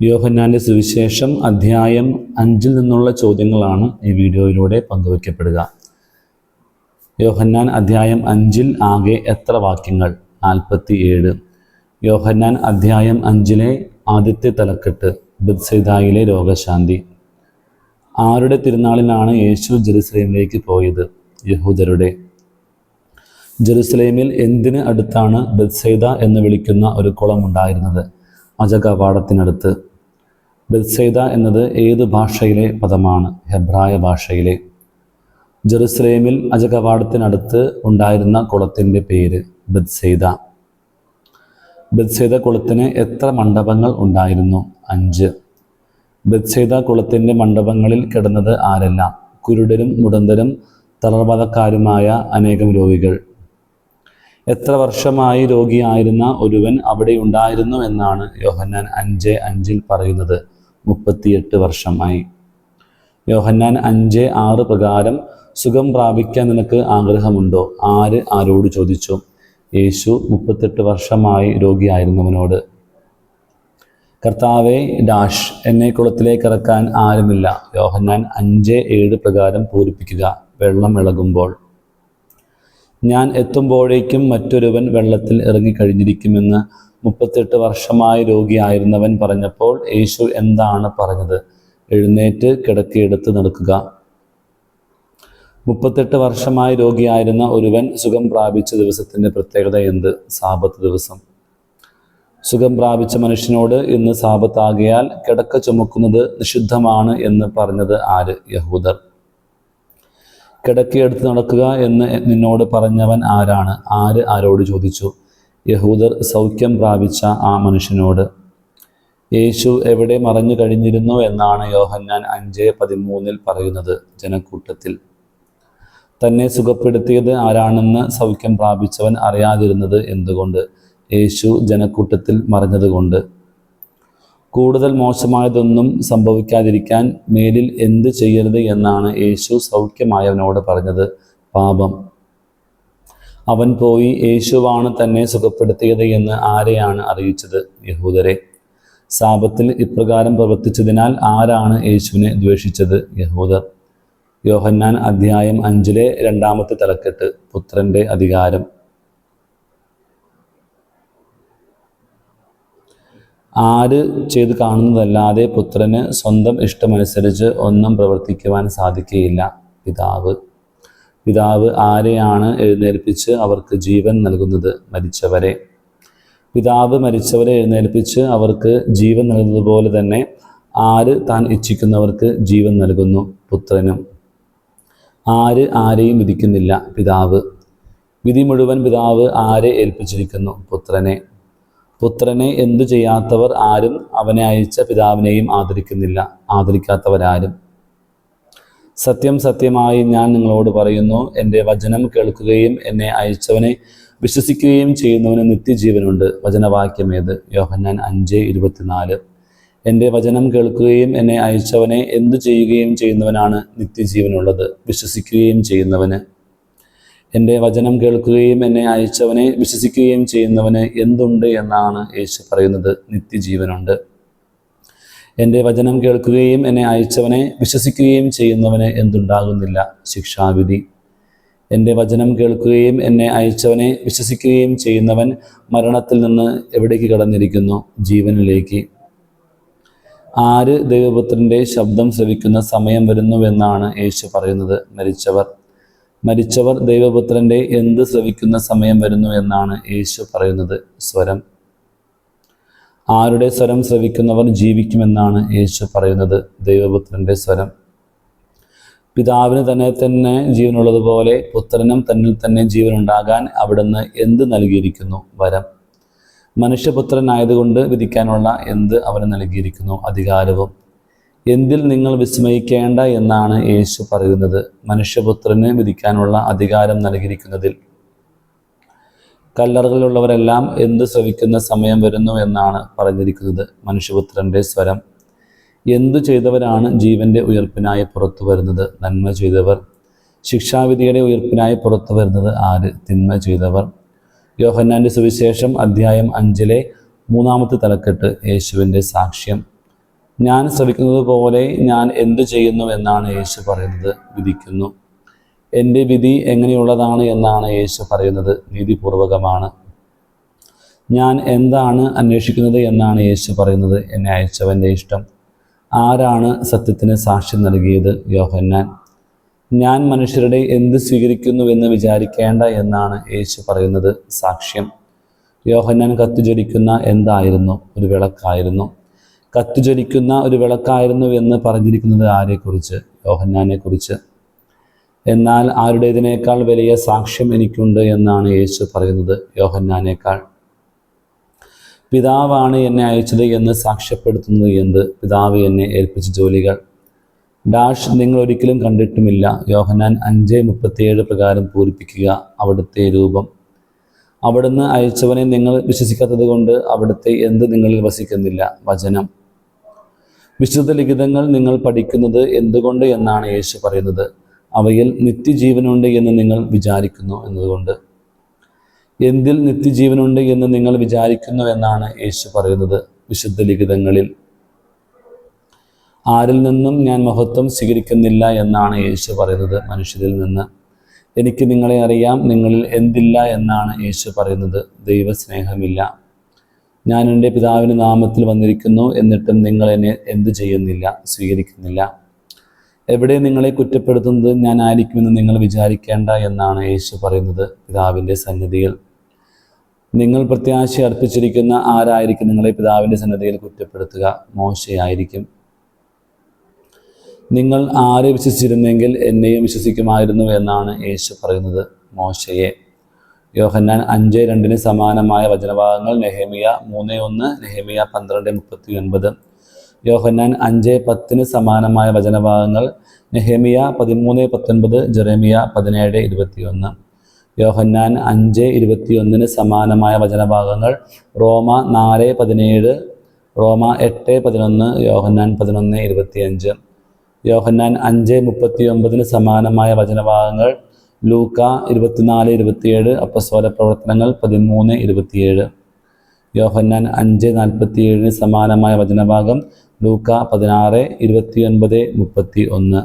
യോഹന്നാൻ്റെ സുവിശേഷം അധ്യായം 5 നിന്നുള്ള ചോദ്യങ്ങളാണ് ഈ വീഡിയോയിലൂടെ പങ്കുവയ്ക്കപ്പെടുക. യോഹന്നാൻ അധ്യായം 5 ആകെ എത്ര വാക്യങ്ങൾ? 47. യോഹന്നാൻ അധ്യായം 5 ആദ്യത്തെ തലക്കെട്ട് ബെത്സൈദായിലെ രോഗശാന്തി. ആരുടെ തിരുനാളിനാണ് യേശു ജെറുസലേമിലേക്ക് പോയത്? യഹൂദരുടെ. ജെറുസലേമിൽ എന്തിന് അടുത്താണ് ബെത്സൈദ എന്ന് വിളിക്കുന്ന ഒരു കുളമുണ്ടായിരുന്നത്? അജകവാടത്തിനടുത്ത്. ബെത്സൈദ എന്നത് ഏത് ഭാഷയിലെ പദമാണ്? ഹെബ്രായ ഭാഷയിലെ. ജെറുസലേമിൽ അജകവാടത്തിനടുത്ത് ഉണ്ടായിരുന്ന കുളത്തിൻ്റെ പേര് ബെത്സൈദ. ബെത്സൈദ കുളത്തിന് എത്ര മണ്ഡപങ്ങൾ ഉണ്ടായിരുന്നു? 5. ബെത്സൈദ കുളത്തിൻ്റെ മണ്ഡപങ്ങളിൽ കിടന്നത് ആരെല്ലാം? കുരുടരും മുടന്തരും തളർവാദക്കാരുമായ അനേകം രോഗികൾ. എത്ര വർഷമായി രോഗിയായിരുന്ന ഒരുവൻ അവിടെ ഉണ്ടായിരുന്നു എന്നാണ് യോഹന്നാൻ 5:5 പറയുന്നത്? 38 വർഷമായി. യോഹന്നാൻ 5:6 പ്രകാരം സുഖം പ്രാപിക്കാൻ നിനക്ക് ആഗ്രഹമുണ്ടോ? ആരോട് ചോദിച്ചു? യേശു 38 വർഷമായി രോഗിയായിരുന്നവനോട്. കർത്താവേ എന്നെ കുളത്തിലേക്ക് ഇറക്കാൻ ആരുമില്ല. യോഹന്നാൻ 5:7 പ്രകാരം പൂരിപ്പിക്കുക. വെള്ളം ഇളകുമ്പോൾ. ഞാൻ എത്തുമ്പോഴേക്കും മറ്റൊരുവൻ വെള്ളത്തിൽ ഇറങ്ങിക്കഴിഞ്ഞിരിക്കുമെന്ന് 38 വർഷമായി രോഗിയായിരുന്നവൻ പറഞ്ഞപ്പോൾ യേശു എന്താണ് പറഞ്ഞത്? എഴുന്നേറ്റ് കിടക്കയെടുത്ത് നടക്കുക. 38 വർഷമായി രോഗിയായിരുന്ന ഒരുവൻ സുഖം പ്രാപിച്ച ദിവസത്തിൻ്റെ പ്രത്യേകത എന്ത്? സാബത്ത് ദിവസം. സുഖം പ്രാപിച്ച മനുഷ്യനോട് ഇന്ന് സാബത്താകയാൽ കിടക്ക ചുമക്കുന്നത് നിഷിദ്ധമാണ് എന്ന് പറഞ്ഞത് ആര്? യഹൂദർ. കിടക്കയെടുത്ത് നടക്കുക എന്ന് നിന്നോട് പറഞ്ഞവൻ ആരാണ്? ആരോട് ചോദിച്ചു? യഹൂദർ സൗഖ്യം പ്രാപിച്ച ആ മനുഷ്യനോട്. യേശു എവിടെ മറഞ്ഞു കഴിഞ്ഞിരുന്നു എന്നാണ് യോഹന്നാൻ 5:13 പറയുന്നത്? ജനക്കൂട്ടത്തിൽ. തന്നെ സുഖപ്പെടുത്തിയത് ആരാണെന്ന് സൗഖ്യം പ്രാപിച്ചവൻ അറിയാതിരുന്നത് എന്തുകൊണ്ട്? യേശു ജനക്കൂട്ടത്തിൽ മറഞ്ഞതുകൊണ്ട്. കൂടുതൽ മോശമായതൊന്നും സംഭവിക്കാതിരിക്കാൻ മേലിൽ എന്ത് ചെയ്യരുത് എന്നാണ് യേശു സൗഖ്യമായവനോട് പറഞ്ഞത്? പാപം. അവൻ പോയി യേശുവാണ് തന്നെ സുഖപ്പെടുത്തിയത് എന്ന് ആരെയാണ് അറിയിച്ചത്? യഹൂദരെ. സാബത്തിൽ ഇപ്രകാരം പ്രവർത്തിച്ചതിനാൽ ആരാണ് യേശുവിനെ ദ്വേഷിച്ചത്? യഹൂദർ. യോഹന്നാൻ അധ്യായം 5 2ാമത്തെ തലക്കെട്ട് പുത്രൻ്റെ അധികാരം. ആര് ചെയ്ത് കാണുന്നതല്ലാതെ പുത്രന് സ്വന്തം ഇഷ്ടമനുസരിച്ച് ഒന്നും പ്രവർത്തിക്കുവാൻ സാധിക്കുകയില്ല. പിതാവ് ആരെയാണ് എഴുന്നേൽപ്പിച്ച് അവർക്ക് ജീവൻ നൽകുന്നത്? മരിച്ചവരെ. പിതാവ് മരിച്ചവരെ എഴുന്നേൽപ്പിച്ച് അവർക്ക് ജീവൻ നൽകുന്നതുപോലെ തന്നെ ആര് താൻ ഇച്ഛിക്കുന്നവർക്ക് ജീവൻ നൽകുന്നു? പുത്രനും. ആരെയും വിധിക്കുന്നില്ല? പിതാവ്. വിധി മുഴുവൻ പിതാവ് ആരെ ഏൽപ്പിച്ചിരിക്കുന്നു? പുത്രനെ എന്തു ചെയ്യാത്തവർ ആരും അവനെ അയച്ച പിതാവിനെയും ആദരിക്കാത്തവരാരും. സത്യം സത്യമായി ഞാൻ നിങ്ങളോട് പറയുന്നു, എൻ്റെ വചനം കേൾക്കുകയും എന്നെ അയച്ചവനെ വിശ്വസിക്കുകയും ചെയ്യുന്നവന് നിത്യജീവനുണ്ട്. വചനവാക്യമേത്? യോഹന്നാൻ 5:24. എൻ്റെ വചനം കേൾക്കുകയും എന്നെ അയച്ചവനെ എന്തു ചെയ്യുകയും ചെയ്യുന്നവനാണ് നിത്യജീവനുള്ളത്? വിശ്വസിക്കുകയും ചെയ്യുന്നവന്. എൻ്റെ വചനം കേൾക്കുകയും എന്നെ അയച്ചവനെ വിശ്വസിക്കുകയും ചെയ്യുന്നവന് എന്തുണ്ട് എന്നാണ് യേശു പറയുന്നത്? നിത്യജീവനുണ്ട്. എൻ്റെ വചനം കേൾക്കുകയും എന്നെ അയച്ചവനെ വിശ്വസിക്കുകയും ചെയ്യുന്നവന് എന്തുണ്ടാകുന്നില്ല? ശിക്ഷാവിധി. എൻ്റെ വചനം കേൾക്കുകയും എന്നെ അയച്ചവനെ വിശ്വസിക്കുകയും ചെയ്യുന്നവൻ മരണത്തിൽ നിന്ന് എവിടേക്ക് കടന്നിരിക്കുന്നു? ജീവനിലേക്ക്. ആര് ദൈവപുത്രൻ്റെ ശബ്ദം ശ്രവിക്കുന്ന സമയം വരുന്നുവെന്നാണ് യേശു പറയുന്നത്? മരിച്ചവർ ദൈവപുത്രൻ്റെ എന്ത് ശ്രവിക്കുന്ന സമയം വരുന്നു എന്നാണ് യേശു പറയുന്നത്? സ്വരം. ആരുടെ സ്വരം ശ്രവിക്കുന്നവർ ജീവിക്കുമെന്നാണ് യേശു പറയുന്നത്? ദൈവപുത്രൻ്റെ സ്വരം. പിതാവിന് തന്നെ ജീവനുള്ളതുപോലെ പുത്രനും തന്നിൽ തന്നെ ജീവനുണ്ടാകാൻ അവിടുന്ന് എന്ത് നൽകിയിരിക്കുന്നു? വരം. മനുഷ്യപുത്രനായതുകൊണ്ട് വിധിക്കാനുള്ള എന്ത് അവന് നൽകിയിരിക്കുന്നു? അധികാരവും. എന്തിൽ നിങ്ങൾ വിസ്മയിക്കേണ്ട എന്നാണ് യേശു പറയുന്നത്? മനുഷ്യപുത്രന് വിധിക്കാനുള്ള അധികാരം നൽകിയിരിക്കുന്നതിൽ. കല്ലറകളിലുള്ളവരെല്ലാം എന്ത് ശ്രവിക്കുന്ന സമയം വരുന്നു എന്നാണ് പറഞ്ഞിരിക്കുന്നത്? മനുഷ്യപുത്രൻ്റെ സ്വരം. എന്തു ചെയ്തവരാണ് ജീവൻ്റെ ഉയർപ്പിനായി പുറത്തു വരുന്നത്? നന്മ ചെയ്തവർ. ശിക്ഷാവിധിയുടെ ഉയർപ്പിനായി പുറത്തു വരുന്നത് ആര്? തിന്മ ചെയ്തവർ. യോഹന്നാൻ്റെ സുവിശേഷം അധ്യായം 5 3ാമത്തെ തലക്കെട്ട് യേശുവിൻ്റെ സാക്ഷ്യം. ഞാൻ ശ്രവിക്കുന്നത് പോലെ ഞാൻ എന്തു ചെയ്യുന്നു എന്നാണ് യേശു പറയുന്നത്. വിധിക്കുന്നു. എൻ്റെ വിധി എങ്ങനെയുള്ളതാണ് എന്നാണ് യേശു പറയുന്നത്. നീതിപൂർവകമാണ്. ഞാൻ എന്താണ് അന്വേഷിക്കുന്നത് എന്നാണ് യേശു പറയുന്നത്. എന്നെ അയച്ചവൻ്റെ ഇഷ്ടം. ആരാണ് സത്യത്തിന് സാക്ഷ്യം നൽകിയത്? യോഹന്നാൻ. ഞാൻ മനുഷ്യരുടെ എന്ത് സ്വീകരിക്കുന്നുവെന്ന് വിചാരിക്കേണ്ട എന്നാണ് യേശു പറയുന്നത്. സാക്ഷ്യം. യോഹന്നാൻ കത്തിജ്വലിക്കുന്ന എന്തായിരുന്നു? ഒരു വിളക്കായിരുന്നു. കത്തിജ്വലിക്കുന്ന ഒരു വിളക്കായിരുന്നു എന്ന് പറഞ്ഞിരിക്കുന്നത് ആരെക്കുറിച്ച്? യോഹന്നാനെ കുറിച്ച്. എന്നാൽ ആരുടേതിനേക്കാൾ വലിയ സാക്ഷ്യം എനിക്കുണ്ട് എന്നാണ് യേശു പറയുന്നത്. യോഹന്നാനേക്കാൾ. പിതാവാണ് എന്നെ അയച്ചത് എന്ന് സാക്ഷ്യപ്പെടുത്തുന്നത് എന്ത്? പിതാവ് എന്നെ ഏൽപ്പിച്ച ജോലികൾ. നിങ്ങൾ ഒരിക്കലും കണ്ടിട്ടുമില്ല. യോഹന്നാൻ 5:37 പ്രകാരം പൂരിപ്പിക്കുക അവിടുത്തെ രൂപം. അവിടുന്ന് അയച്ചവനെ നിങ്ങൾ വിശ്വസിക്കാത്തത് കൊണ്ട് അവിടുത്തെ എന്ത് നിങ്ങളിൽ വസിക്കുന്നില്ല? വചനം. വിശുദ്ധ ലിഖിതങ്ങൾ നിങ്ങൾ പഠിക്കുന്നത് എന്തുകൊണ്ട് എന്നാണ് യേശു പറയുന്നത്. അവയിൽ നിത്യജീവനുണ്ട് എന്ന് നിങ്ങൾ വിചാരിക്കുന്നു എന്നതുകൊണ്ട്. എന്തിൽ നിത്യജീവനുണ്ട് എന്ന് നിങ്ങൾ വിചാരിക്കുന്നു എന്നാണ് യേശു പറയുന്നത്. വിശുദ്ധ ലിഖിതങ്ങളിൽ. ആരിൽ നിന്നും ഞാൻ മഹത്വം സ്വീകരിക്കുന്നില്ല എന്നാണ് യേശു പറയുന്നത്. മനുഷ്യരിൽ നിന്ന്. എനിക്ക് നിങ്ങളെ അറിയാം, നിങ്ങളിൽ എന്തില്ല എന്നാണ് യേശു പറയുന്നത്. ദൈവസ്നേഹമില്ല. ഞാൻ എൻ്റെ പിതാവിൻ്റെ നാമത്തിൽ വന്നിരിക്കുന്നു, എന്നിട്ടും നിങ്ങൾ എന്നെ എന്തു ചെയ്യുന്നില്ല? സ്വീകരിക്കുന്നില്ല. എവിടെ നിങ്ങളെ കുറ്റപ്പെടുത്തുന്നത് ഞാൻ ആയിരിക്കുമെന്ന് നിങ്ങൾ വിചാരിക്കേണ്ട എന്നാണ് യേശു പറയുന്നത്. പിതാവിൻ്റെ സന്നിധിയിൽ. നിങ്ങൾ പ്രത്യാശ അർപ്പിച്ചിരിക്കുന്ന ആരായിരിക്കും നിങ്ങളെ പിതാവിൻ്റെ സന്നിധിയിൽ കുറ്റപ്പെടുത്തുക? മോശയായിരിക്കും. നിങ്ങൾ ആരെ വിശ്വസിച്ചിരുന്നെങ്കിൽ എന്നെയും വിശ്വസിക്കുമായിരുന്നു എന്നാണ് യേശു പറയുന്നത്. മോശയെ. യോഹന്നാൻ 5:2 സമാനമായ വചനഭാഗങ്ങൾ നെഹെമിയ 3:1, നെഹെമിയ 12:39. യോഹന്നാൻ 5:10 സമാനമായ വചനഭാഗങ്ങൾ നെഹെമിയ 13:19, ജെറമിയ 17:21. യോഹന്നാൻ 5:21 സമാനമായ വചനഭാഗങ്ങൾ റോമ 4:17, റോമ 8:11, യോഹന്നാൻ 11:25. യോഹന്നാൻ 5:39 സമാനമായ വചനഭാഗങ്ങൾ ലൂക്ക 24:27, അപ്പസ്തോല പ്രവർത്തനങ്ങൾ 13:27. യോഹന്നാൻ 5:47 സമാനമായ വചനഭാഗം ലൂക്ക 16:29-31.